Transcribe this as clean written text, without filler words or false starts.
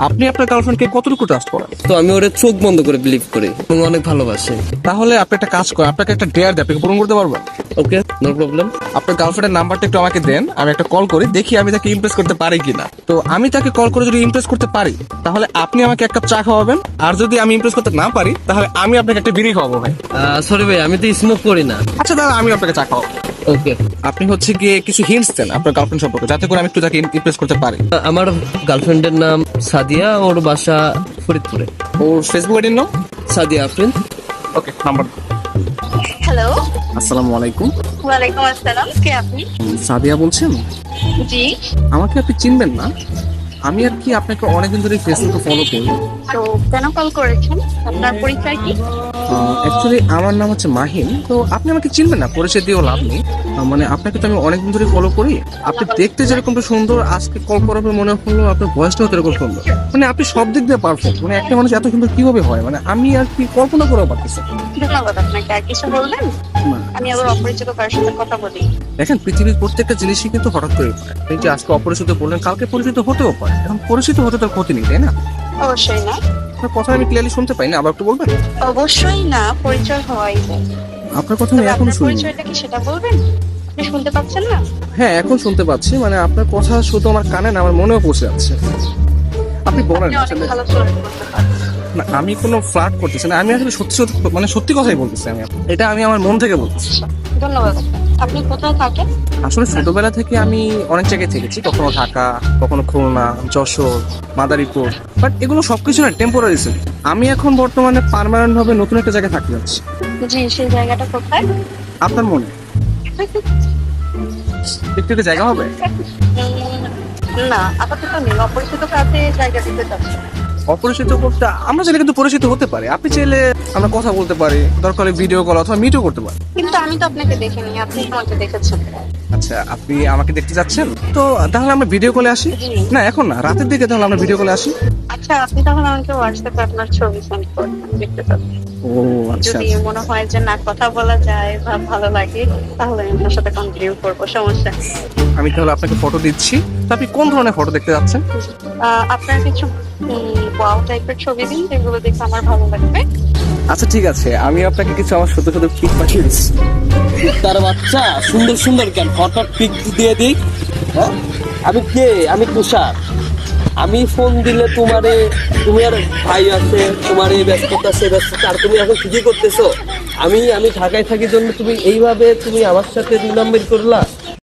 আপনি আপনার গার্লফ্রেন্ডকে কতটুকু ট্রাস্ট করেন? তো আমি ওরে চোখ বন্ধ করে বিলিভ করি এবং অনেক ভালোবাসি। তাহলে আপনি একটা কাজ করেন, আপনাকে একটা ডেয়ার দেয়, আপনি কি পূরণ করতে পারবেন? ওকে, নো প্রবলেম। আপনার গার্লফ্রেন্ডের নাম্বারটা একটু আমাকে দেন, আমি একটা কল করি, দেখি আমি তাকে ইমপ্রেস করতে পারি কিনা। তো আমি তাকে কল করে যদি ইমপ্রেস করতে পারি তাহলে আপনি আমাকে এক কাপ চা খাওয়াবেন, আর যদি আমি ইমপ্রেস করতে না পারি তাহলে আমি আপনাকে একটা বিড়ি খাওয়াবো ভাই। সরি ভাই, আমি তো স্মোক করি না। আচ্ছা দাদা, আমি আপনাকে চা খাওয়াবো। ওকে। আপনি হচ্ছে গিয়ে কিছু হিন্টস দেন আপনার গার্লফ্রেন্ড সম্পর্কে, যাতে করে আমি একটু তাকে ইমপ্রেস করতে পারি। আমার গার্লফ্রেন্ডের নাম সাদিয়া, ওর বাসা ফরিদপুরে। ওর ফেসবুক আইডির নাম সাদিয়া আফরিন। ওকে, নাম্বার। হ্যালো। আসসালামু আলাইকুম। ওয়ালাইকুম আসসালাম, কে আপনি? সাদিয়া বলছেন? জি। আমাকে আপনি চিনবেন না, আমি আর কি আপনাকে অনেকদিন ধরে ফেসবুকে ফলো করি। তো কেন কল করেছেন? আপনার পরিচয় কি? অ্যাকচুয়ালি আমার নাম হচ্ছে মাহিন। তো আপনি আমাকে চিনবেন না, পরিচয় দিয়েও লাভ নেই। মানে আপনাকে তো আমি অনেকদিন ধরে ফলো করি। আপনি দেখতে যেরকম সুন্দর, আজকে কল করার পর মনে হলো আপনার বয়সটাও এরকম সুন্দর। মানে আপনি সব দিক দিয়ে পারফেক্ট। মানে একটা মানুষ এত সুন্দর কিভাবে হয়, মানে আমি আর কি কল্পনা করেও পারতেছি না। ধন্যবাদ আপনাকে। আর কিছু বলবেন? আমি আবার অপরিচিত কারোর সাথে কথা বলি। দেখেন, পৃথিবীর প্রত্যেকটা জিনিসই কিন্তু হঠাৎ করে পারে। এই যে আজকে অপরিচিত বললেন, কালকে পরিচিত হতেও পারে। এখন পরিচিত হতে তার ক্ষতি নেই, তাই না? অবশ্যই না। আপনার কথা আমি ক্লিয়ারলি শুনতে পাই না, আবার একটু বলবেন? অবশ্যই না, পরিচয় হওয়াই যায়। আপনার কথা আমি তবে এখন আপনার শুনি। পরিচয়টা কি সেটা বলবেন? আপনি শুনতে পাচ্ছেন না? হ্যাঁ, এখন শুনতে পাচ্ছি। মানে আপনার কথা শুধু আমার কানে না, আমার মনেও পৌঁছে যাচ্ছে। আপনি বলেন আপনি অনেক আসলে। ভালো ফ্লার্ট করতে পারেন। না, আমি কোনো ফ্লার্ট করতেছি না, আমি আসলে সত্যি সত্যি, মানে সত্যি কথাই বলতেছি। এটা আমি আমার মন থেকে বলতেছি। ধন্যবাদ। আপনি কোথায় থাকেন? আসলে ছোটবেলা থেকে আমি অনেক জায়গায় থেকেছি, কখনো ঢাকা, কখনো খুলনা, যশোর, মাদারীপুর। বাট এগুলো সবকিছু না টেম্পোরারি ছিল। আমি এখন বর্তমানে পার্মানেন্ট ভাবে নতুন একটা জায়গায় থাকতে যাচ্ছি। জি, সেই জায়গাটা কোথায়? আপনার মনে একটু একটা জায়গা হবে? না, আপাতত নেই। অপরিচিত কাছে জায়গা দিতে চাচ্ছি না। অপরিচিত করতে আমরা চাইলে কিন্তু পরিচিত হতে পারি। আপনি চাইলে আমরা কথা বলতে পারি, দরকার হলে ভিডিও কল অথবা মিটও করতে পারি। কিন্তু আমি তো আপনাকে দেখিনি, আপনি আমাকে দেখেছেন। আচ্ছা, আপনি আমাকে দেখতে যাচ্ছেন? তো তাহলে আমরা ভিডিও কলে আসি। জি। না, এখন না, রাতের দিকে তাহলে আমরা ভিডিও কলে আসি। আচ্ছা, আপনি তাহলে আমাকে হোয়াটসঅ্যাপে আপনার ছবি সেন্ড করুন, দেখতে পাচ্ছি। ও আচ্ছা, যদি মনে হয় যে না কথা বলা যায় বা ভালো লাগে, তাহলে আমি আপনার সাথে কন্টিনিউ করবো, সমস্যা নেই। আমি তাহলে আপনাকে ফটো দিচ্ছি। তো আপনি কোন ধরনের ফটো দেখতে যাচ্ছেন? আপনার কিছু ওয়াও টাইপের ছবি দিন, যেগুলো দেখে আমার ভালো লাগবে। আচ্ছা ঠিক আছে, আমি আপনাকে কিছু আমার সত্য সত্য পিক পাঠিয়ে দিচ্ছি। তার বাচ্চা সুন্দর সুন্দর কেন হঠাৎ পিক দিয়ে দিই? হ্যাঁ, আমি কে? আমি তুষার। আমি ফোন দিলে তুমি আর ভাই আছে, তোমার এই ব্যস্ততা সে ব্যস্ততা, আর তুমি এখন কি করতেছো? আমি ঢাকায় থাকি জন্য তুমি এইভাবে তুমি আমার সাথে 2 নম্বর করলা।